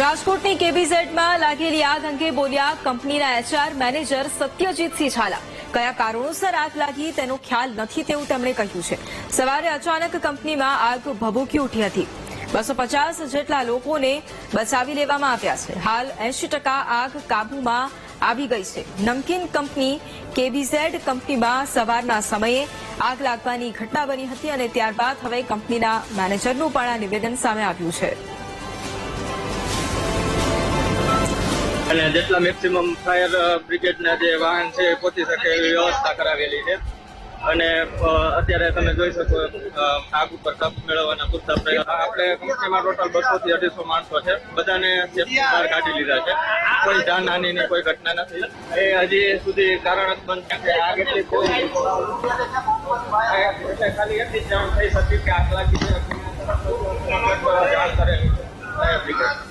રાજકોટની કેબીઝેડમાં લાગેલી આગ અંગે બોલ્યા કંપનીના HR મેનેજર સત્યજીતસિંહ ઝાલા। કયા કારણોસર આગ લાગી તેનો ખ્યાલ નથી તેવું તેમણે કહ્યું છે। સવારે અચાનક કંપનીમાં આગ ભભૂકી ઉઠી હતી। 250 જેટલા લોકોને બચાવી લેવામાં આવ્યા છે। હાલ 80% આગ કાબૂમાં આવી ગઈ છે। નમકીન કંપની કેબીઝેડ કંપનીમાં સવારના સમયે આગ લાગવાની ઘટના બની હતી અને ત્યારબાદ હવે કંપનીના મેનેજરનું પણ આ નિવેદન સામે આવ્યું છે। અને જેટલા મેક્સિમમ ફાયર બ્રિગેડના જે વાહન છે એ પહોંચી શકે એવી વ્યવસ્થા કરાવેલી છે। અને અત્યારે તમે જોઈ શકો આગ ઉપર કાબુ મેળવવાના પૂરતા પ્રયત્નો આપણે કંપનીમાં ટોટલ 200 થી 250 માણસો છે। બધાને સેફટી બહાર કાઢી લીધા છે। કોઈ જાનહાનિની કોઈ ઘટના નથી। એ હજી સુધી કારણ બંધ છે આગ એટલી ખાલી એટલી જ જાણ થઈ શકી કે આગ લાગી છે જાણ કરેલી છે।